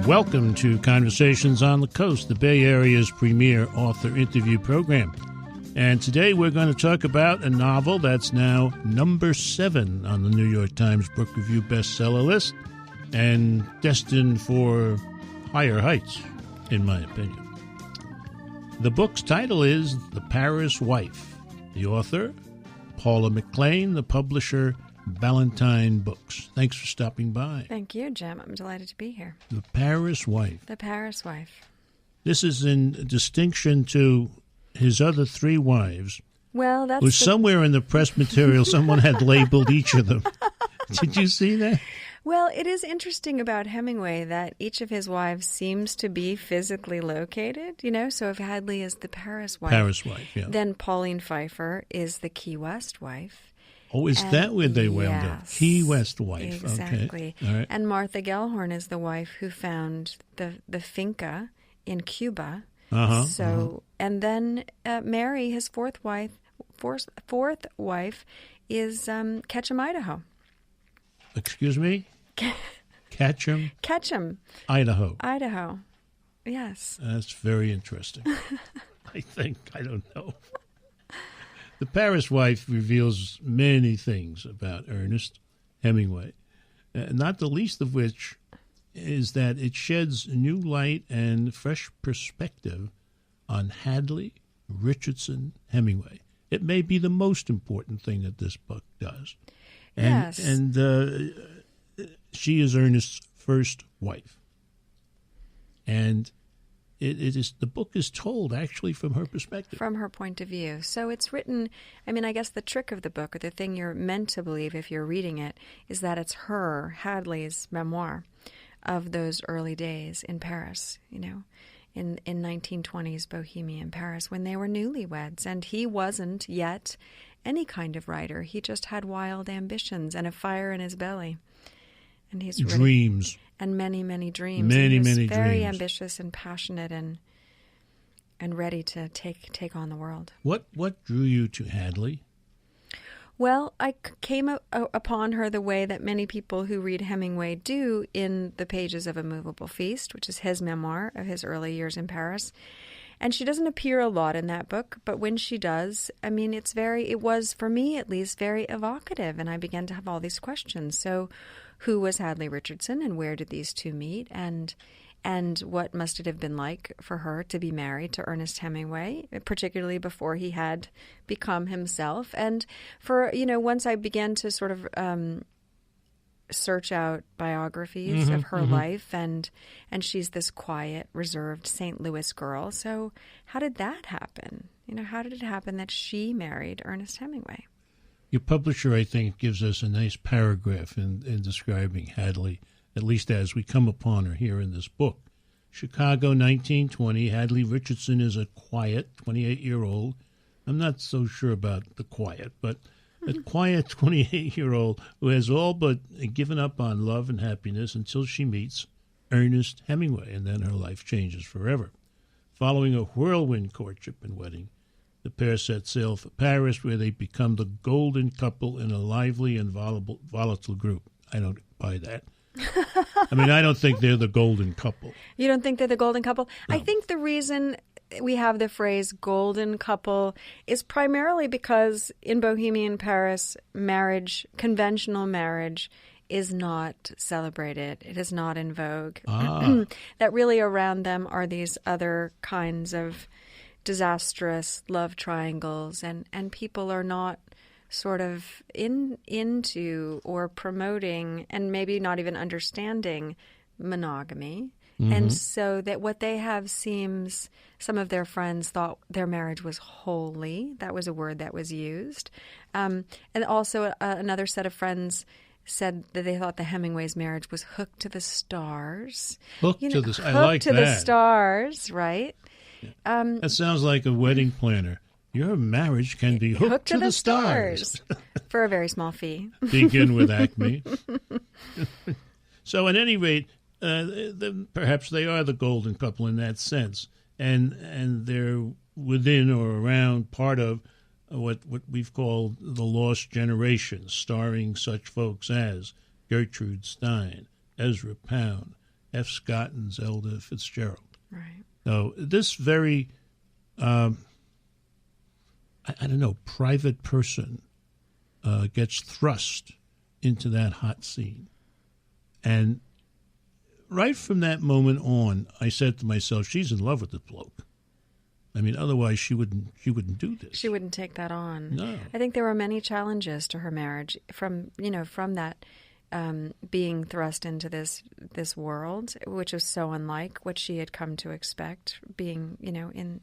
Welcome to Conversations on the Coast, the Bay Area's premier author interview program. And today we're going to talk about a novel that's now number 7 on the New York Times Book Review bestseller list and destined for higher heights, in my opinion. The book's title is The Paris Wife. The author, Paula McLain, the publisher, Ballantine Books. Thanks for stopping by. Thank you, Jim. I'm delighted to be here. The Paris Wife. The Paris Wife. This is in distinction to his other 3 wives. Well, that's somewhere in the press material someone had labeled each of them. Did you see that? Well, it is interesting about Hemingway that each of his wives seems to be physically located, so if Hadley is the Paris wife, yeah. Then Pauline Pfeiffer is the Key West wife. Oh, is that where they wound up? Key West wife. Exactly. Okay. All right. And Martha Gellhorn is the wife who found the finca in Cuba. And then Mary, his fourth wife, is Ketchum, Idaho. Excuse me? Ketchum? Ketchum. Idaho. Yes. That's very interesting. I think. I don't know. The Paris Wife reveals many things about Ernest Hemingway, not the least of which is that it sheds new light and fresh perspective on Hadley Richardson Hemingway. It may be the most important thing that this book does. Yes. And she is Ernest's first wife. And it is the book is told actually from her perspective. From her point of view. So it's written, I guess the trick of the book, or the thing you're meant to believe if you're reading it, is that it's her, Hadley's memoir of those early days in Paris, in 1920s Bohemian Paris when they were newlyweds. And he wasn't yet any kind of writer. He just had wild ambitions and a fire in his belly. And he's dreams. And many, many dreams. Many dreams. Very ambitious and passionate and ready to take on the world. What drew you to Hadley? Well, I came upon her the way that many people who read Hemingway do in the pages of A Movable Feast, which is his memoir of his early years in Paris. And she doesn't appear a lot in that book, but when she does, it was, for me at least, very evocative, and I began to have all these questions. So who was Hadley Richardson, and where did these two meet, and what must it have been like for her to be married to Ernest Hemingway, particularly before he had become himself. And for, once I began to sort of search out biographies of her life, and she's this quiet, reserved St. Louis girl. So how did that happen? How did it happen that she married Ernest Hemingway? Your publisher, I think, gives us a nice paragraph in describing Hadley, at least as we come upon her here in this book. Chicago, 1920. Hadley Richardson is a quiet 28-year-old. I'm not so sure about the quiet, but a quiet 28-year-old who has all but given up on love and happiness until she meets Ernest Hemingway, and then her life changes forever. Following a whirlwind courtship and wedding, the pair set sail for Paris, where they become the golden couple in a lively and volatile group. I don't buy that. I don't think they're the golden couple. You don't think they're the golden couple? No. I think the reason we have the phrase golden couple is primarily because in Bohemian Paris, conventional marriage, is not celebrated. It is not in vogue. That really around them are these other kinds of disastrous love triangles, and people are not sort of into or promoting, and maybe not even understanding, monogamy. And so that what they have seems, some of their friends thought their marriage was holy. That was a word that was used. And also another set of friends said that they thought the Hemingway's marriage was hooked to the stars. I like hooked to the stars, right? That sounds like a wedding planner. Your marriage can be hooked to the stars. For a very small fee. Begin with Acme. So at any rate, perhaps they are the golden couple in that sense. And they're within or around part of what we've called the Lost Generation, starring such folks as Gertrude Stein, Ezra Pound, F. Scott and Zelda Fitzgerald. Right. So this very, I don't know, private person gets thrust into that hot scene. And right from that moment on, I said to myself, she's in love with the bloke. I mean, otherwise she wouldn't do this. She wouldn't take that on. No. I think there were many challenges to her marriage from that being thrust into this world, which was so unlike what she had come to expect, being, in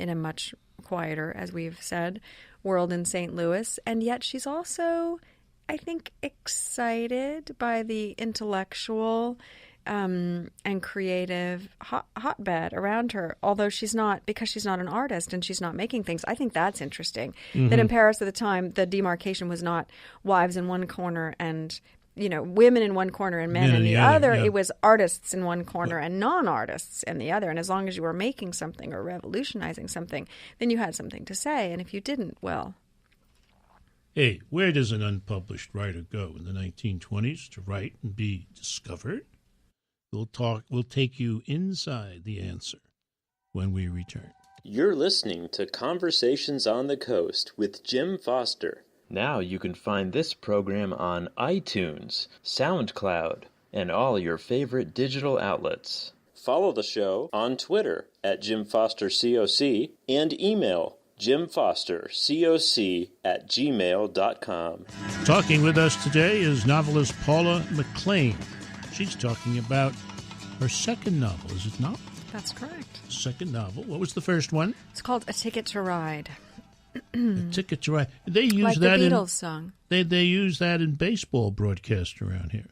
a much quieter, as we've said, world in St. Louis. And yet she's also, I think, excited by the intellectual and creative hotbed around her, although because she's not an artist and she's not making things. I think that's interesting. Mm-hmm. That in Paris at the time, the demarcation was not wives in one corner and women in one corner and men in the other. Yeah. It was artists in one corner and non-artists in the other. And as long as you were making something or revolutionizing something, then you had something to say. And if you didn't, well... Hey, where does an unpublished writer go in the 1920s to write and be discovered? We'll take you inside the answer when we return. You're listening to Conversations on the Coast with Jim Foster. Now you can find this program on iTunes, SoundCloud, and all your favorite digital outlets. Follow the show on Twitter at JimFosterCoc and email JimFosterCoc@gmail.com. Talking with us today is novelist Paula McLain. She's talking about her second novel, is it not? That's correct. Second novel. What was the first one? It's called A Ticket to Ride. A Ticket to Ride. They use like that the Beatles song. They use that in baseball broadcasts around here.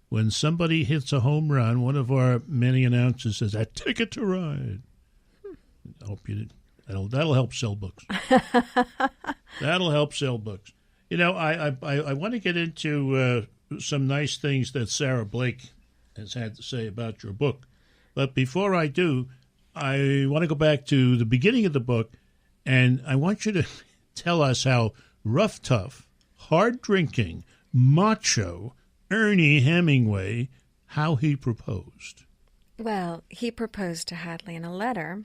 When somebody hits a home run, one of our many announcers says, "A ticket to ride." I hope you did. That'll help sell books. That'll help sell books. I want to get into some nice things that Sarah Blake has had to say about your book. But before I do, I want to go back to the beginning of the book, and I want you to tell us how rough, tough, hard-drinking, macho Ernie Hemingway, how he proposed. Well, he proposed to Hadley in a letter,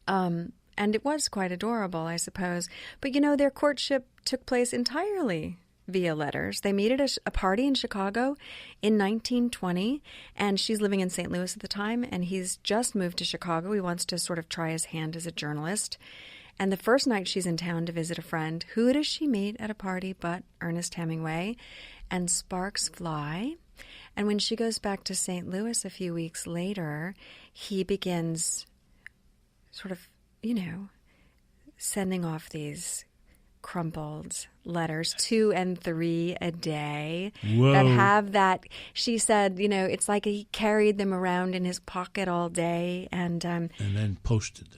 and it was quite adorable, I suppose. But, their courtship took place entirely via letters. They meet at a party in Chicago in 1920, and she's living in St. Louis at the time, and he's just moved to Chicago. He wants to sort of try his hand as a journalist. And the first night she's in town to visit a friend, who does she meet at a party but Ernest Hemingway? And sparks fly. And when she goes back to St. Louis a few weeks later, he begins sort of, sending off these crumpled letters, 2 and 3 a day. Whoa. That have that. She said, it's like he carried them around in his pocket all day and then posted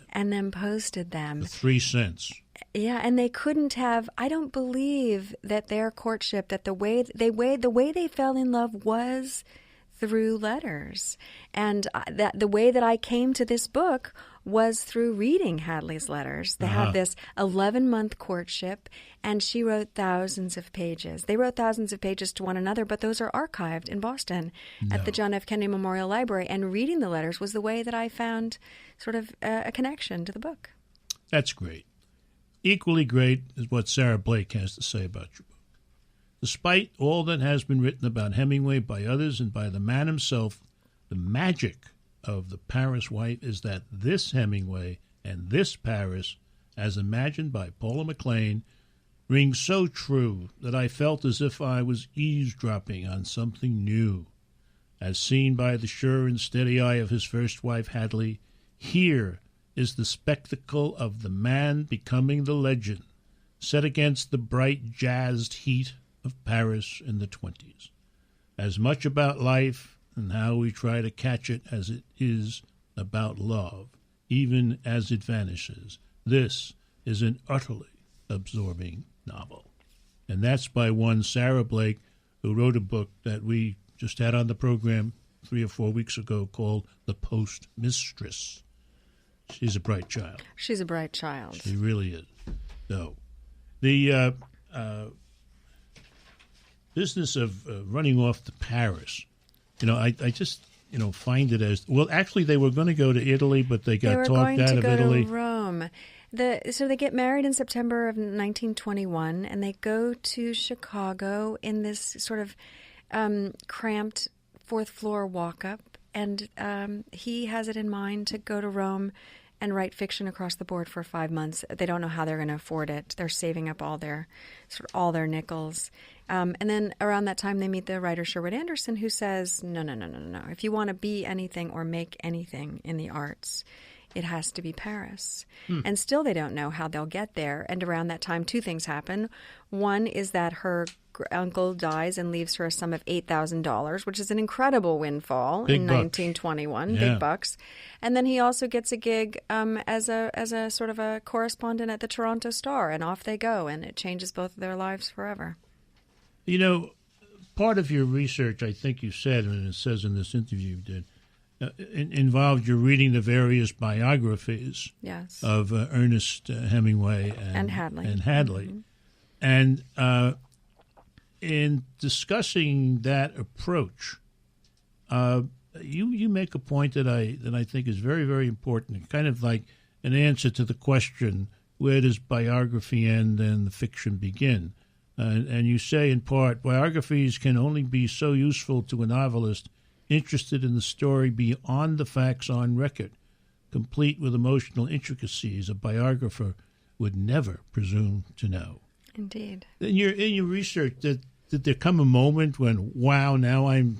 them. For 3 cents. Yeah, and they couldn't have. I don't believe that their courtship, that the way they fell in love was through letters, and that the way that I came to this book was through reading Hadley's letters. They have this 11-month courtship, and she wrote thousands of pages. They wrote thousands of pages to one another, but those are archived in Boston at the John F. Kennedy Memorial Library, and reading the letters was the way that I found sort of a connection to the book. That's great. Equally great is what Sarah Blake has to say about your book. Despite all that has been written about Hemingway by others and by the man himself, the magic of The Paris Wife is that this Hemingway and this Paris, as imagined by Paula McLain, rings so true that I felt as if I was eavesdropping on something new. As seen by the sure and steady eye of his first wife, Hadley, here is the spectacle of the man becoming the legend, set against the bright jazzed heat of Paris in the 20s. As much about life and how we try to catch it as it is about love, even as it vanishes. This is an utterly absorbing novel. And that's by one Sarah Blake, who wrote a book that we just had on the program 3 or 4 weeks ago called The Postmistress. She's a bright child. She's a bright child. She really is. So, the business of running off to Paris I just find it as well. Actually, they were going to go to Italy, but they got talked out of Italy. They were going to go to Rome. So they get married in September of 1921, and they go to Chicago in this sort of cramped fourth floor walk-up. And he has it in mind to go to Rome and write fiction across the board for 5 months. They don't know how they're going to afford it. They're saving up all their nickels. And then around that time, they meet the writer Sherwood Anderson, who says, no. If you want to be anything or make anything in the arts, it has to be Paris. And still they don't know how they'll get there. And around that time, two things happen. One is that her uncle dies and leaves her a sum of $8,000, which is an incredible windfall in 1921, big bucks. And then he also gets a gig as a sort of a correspondent at the Toronto Star, and off they go, and it changes both of their lives forever. Part of your research, I think you said, and it says in this interview you did, involved your reading the various biographies of Ernest Hemingway and Hadley. Mm-hmm. And in discussing that approach, you make a point that I think is very, very important, kind of like an answer to the question, where does biography end and the fiction begin? And you say, in part, biographies can only be so useful to a novelist interested in the story beyond the facts on record, complete with emotional intricacies a biographer would never presume to know. Indeed. In your research, did there come a moment when, wow, now I'm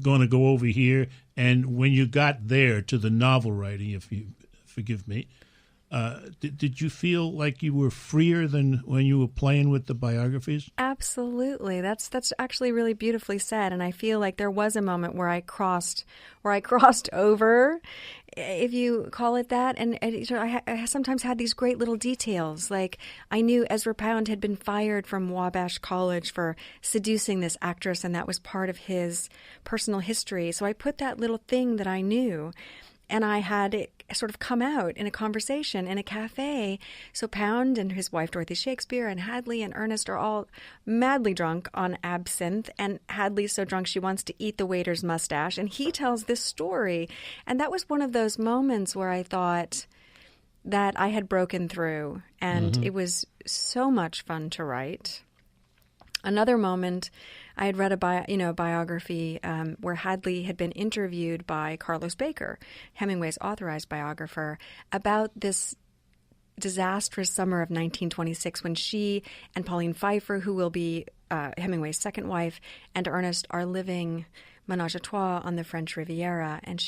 going to go over here? And when you got there to the novel writing, if you forgive me, did you feel like you were freer than when you were playing with the biographies? Absolutely. That's actually really beautifully said. And I feel like there was a moment where I crossed over, if you call it that. And I sometimes had these great little details. Like I knew Ezra Pound had been fired from Wabash College for seducing this actress, and that was part of his personal history. So I put that little thing that I knew, and I had it sort of come out in a conversation in a cafe. So Pound and his wife Dorothy Shakespeare and Hadley and Ernest are all madly drunk on absinthe, and Hadley's so drunk she wants to eat the waiter's mustache, and he tells this story. And that was one of those moments where I thought that I had broken through, and it was so much fun to write. Another moment, I had read a biography where Hadley had been interviewed by Carlos Baker, Hemingway's authorized biographer, about this disastrous summer of 1926 when she and Pauline Pfeiffer, who will be Hemingway's second wife, and Ernest are living menage a trois on the French Riviera. And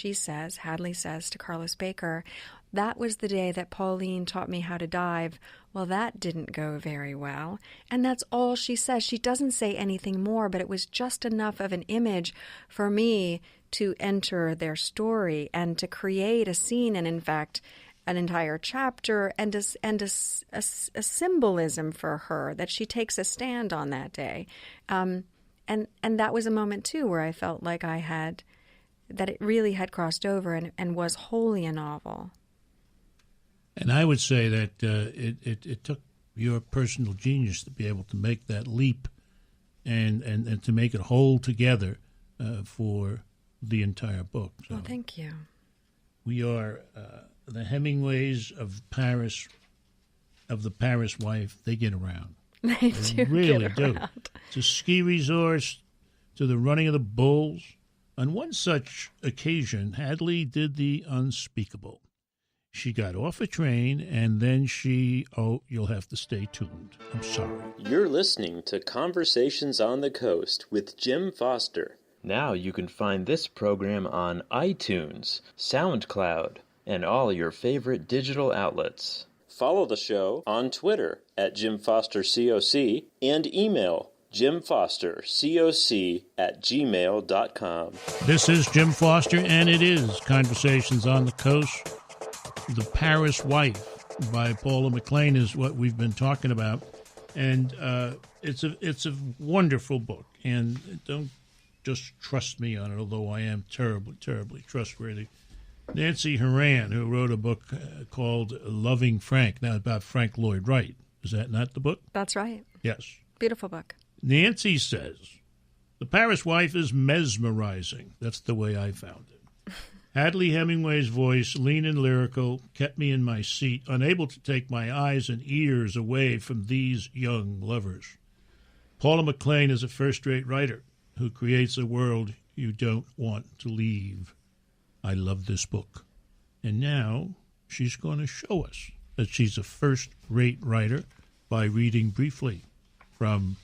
Hadley says to Carlos Baker, "That was the day that Pauline taught me how to dive. Well, that didn't go very well." And that's all she says. She doesn't say anything more, but it was just enough of an image for me to enter their story and to create a scene, and in fact, an entire chapter and a symbolism for her that she takes a stand on that day. And that was a moment, too, where I felt like that it really had crossed over and was wholly a novel. And I would say that it took your personal genius to be able to make that leap and to make it whole together for the entire book. So well, thank you. We are the Hemingways of Paris, of the Paris wife. They get around. They do really get around. To ski resorts, to the running of the bulls. On one such occasion, Hadley did the unspeakable. She got off a train, and then you'll have to stay tuned. I'm sorry. You're listening to Conversations on the Coast with Jim Foster. Now you can find this program on iTunes, SoundCloud, and all your favorite digital outlets. Follow the show on Twitter at JimFosterCoc and email JimFosterCoc@gmail.com. This is Jim Foster, and it is Conversations on the Coast. The Paris Wife by Paula McLain is what we've been talking about, and it's a wonderful book. And don't just trust me on it, although I am terribly, terribly trustworthy. Nancy Horan, who wrote a book called Loving Frank, now about Frank Lloyd Wright. Is that not the book? That's right. Yes. Beautiful book. Nancy says The Paris Wife is mesmerizing. That's the way I found it. Hadley Hemingway's voice, lean and lyrical, kept me in my seat, unable to take my eyes and ears away from these young lovers. Paula McLain is a first-rate writer who creates a world you don't want to leave. I love this book. And now she's going to show us that she's a first-rate writer by reading briefly from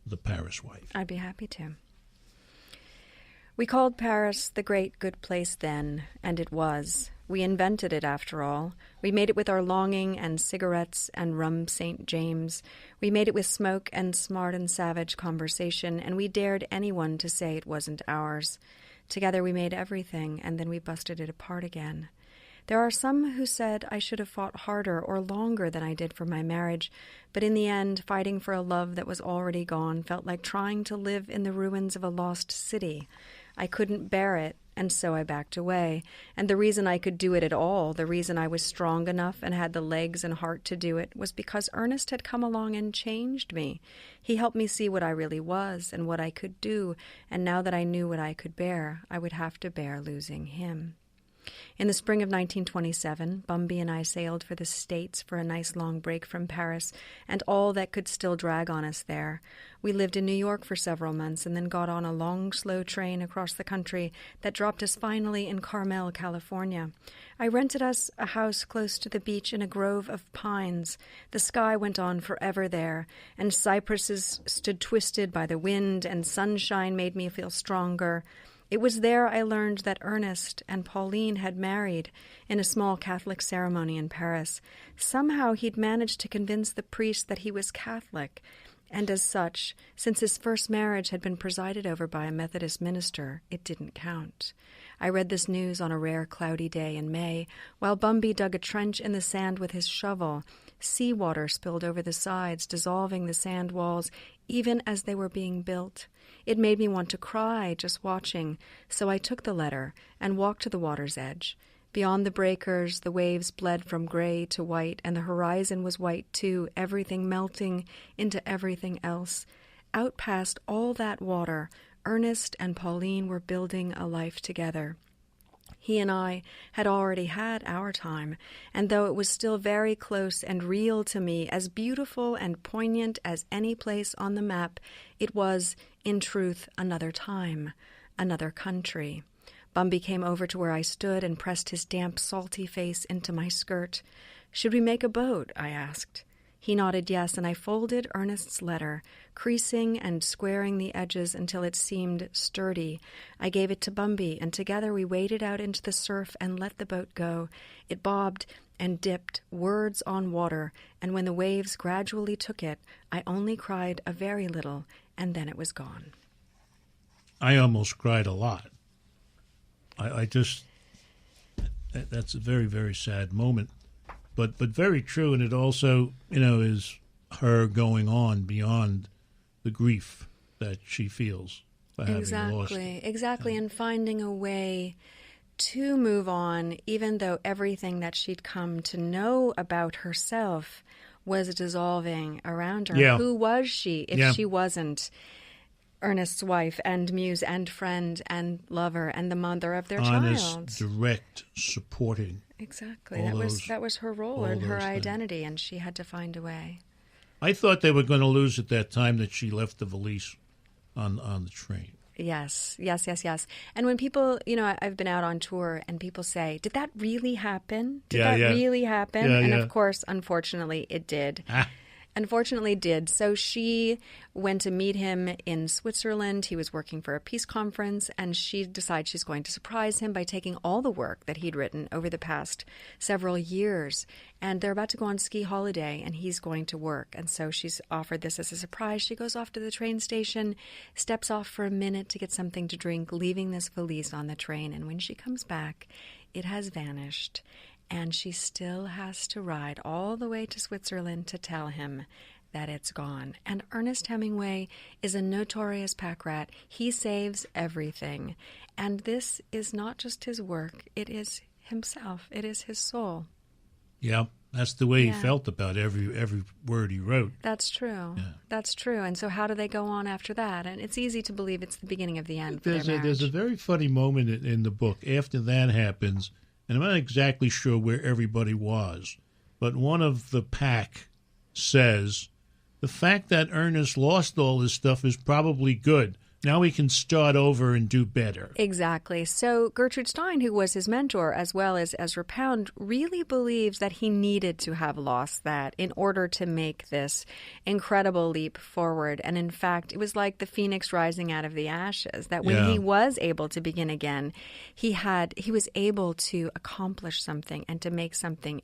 The Paris Wife. I'd be happy to. We called Paris the great good place then, and it was. We invented it, after all. We made it with our longing and cigarettes and rum St. James. We made it with smoke and smart and savage conversation, and we dared anyone to say it wasn't ours. Together we made everything, and then we busted it apart again. There are some who said I should have fought harder or longer than I did for my marriage, but in the end, fighting for a love that was already gone felt like trying to live in the ruins of a lost city. I couldn't bear it, and so I backed away. And the reason I could do it at all, the reason I was strong enough and had the legs and heart to do it, was because Ernest had come along and changed me. He helped me see what I really was and what I could do, and now that I knew what I could bear, I would have to bear losing him. In the spring of 1927, Bumby and I sailed for the States for a nice long break from Paris and all that could still drag on us there. We lived in New York for several months and then got on a long, slow train across the country that dropped us finally in Carmel, California. I rented us a house close to the beach in a grove of pines. The sky went on forever there, and cypresses stood twisted by the wind, and sunshine made me feel stronger. It was there I learned that Ernest and Pauline had married in a small Catholic ceremony in Paris. Somehow he'd managed to convince the priest that he was Catholic, and as such, since his first marriage had been presided over by a Methodist minister, it didn't count. I read this news on a rare cloudy day in May, while Bumby dug a trench in the sand with his shovel. Seawater spilled over the sides, dissolving the sand walls, even as they were being built. It made me want to cry just watching, so I took the letter and walked to the water's edge. Beyond the breakers, the waves bled from gray to white, and the horizon was white too, everything melting into everything else. Out past all that water, Ernest and Pauline were building a life together. He and I had already had our time, and though it was still very close and real to me, as beautiful and poignant as any place on the map, it was, in truth, another time, another country. Bumby came over to where I stood and pressed his damp, salty face into my skirt. "Should we make a boat?" I asked. He nodded yes, and I folded Ernest's letter, creasing and squaring the edges until it seemed sturdy. I gave it to Bumby, and together we waded out into the surf and let the boat go. It bobbed and dipped, words on water, and when the waves gradually took it, I only cried a very little, and then it was gone. I almost cried a lot. That's a very, very sad moment. But very true, and it also, is her going on beyond the grief that she feels for having lost it. Exactly, and finding a way to move on, even though everything that she'd come to know about herself was dissolving around her. Yeah. Who was she if she wasn't Ernest's wife and muse and friend and lover and the mother of their honest, child? Direct, supporting. Exactly. That was her role and her identity, and she had to find a way. I thought they were going to lose at that time that she left the valise on the train. Yes. And when people, I've been out on tour and people say, did that really happen? Did that really happen? Yeah, and of course, unfortunately, it did. Unfortunately did. So she went to meet him in Switzerland. He was working for a peace conference, and she decides she's going to surprise him by taking all the work that he'd written over the past several years. And they're about to go on ski holiday, and he's going to work. And so she's offered this as a surprise. She goes off to the train station, steps off for a minute to get something to drink, leaving this valise on the train. And when she comes back, it has vanished. And she still has to ride all the way to Switzerland to tell him that it's gone. And Ernest Hemingway is a notorious pack rat. He saves everything. And this is not just his work. It is himself. It is his soul. Yeah, That's the way he felt about every word he wrote. That's true. Yeah. That's true. And so how do they go on after that? And it's easy to believe it's the beginning of the end for their marriage. There's a very funny moment in the book after that happens, and I'm not exactly sure where everybody was, but one of the pack says, the fact that Ernest lost all his stuff is probably good. Now we can start over and do better. Exactly. So Gertrude Stein, who was his mentor, as well as Ezra Pound, really believes that he needed to have lost that in order to make this incredible leap forward. And in fact, it was like the phoenix rising out of the ashes, that when he was able to begin again, he was able to accomplish something and to make something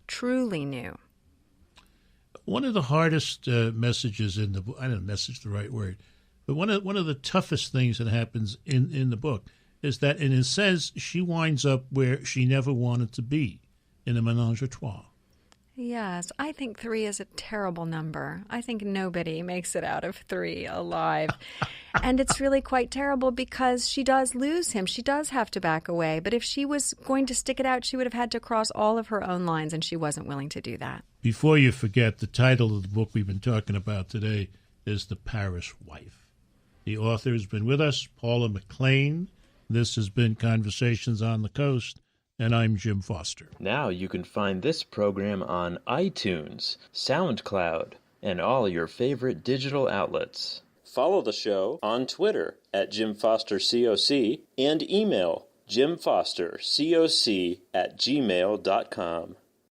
truly new. One of the hardest messages in the book, I don't know, message the right word, but one of the toughest things that happens in the book is that, and it says she winds up where she never wanted to be, in a menage a trois. Yes, I think 3 is a terrible number. I think nobody makes it out of 3 alive. And it's really quite terrible because she does lose him. She does have to back away. But if she was going to stick it out, she would have had to cross all of her own lines, and she wasn't willing to do that. Before you forget, the title of the book we've been talking about today is The Paris Wife. The author has been with us, Paula McLain. This has been Conversations on the Coast, and I'm Jim Foster. Now you can find this program on iTunes, SoundCloud, and all your favorite digital outlets. Follow the show on Twitter at Jim Foster COC and email jimfostercoc@gmail.com.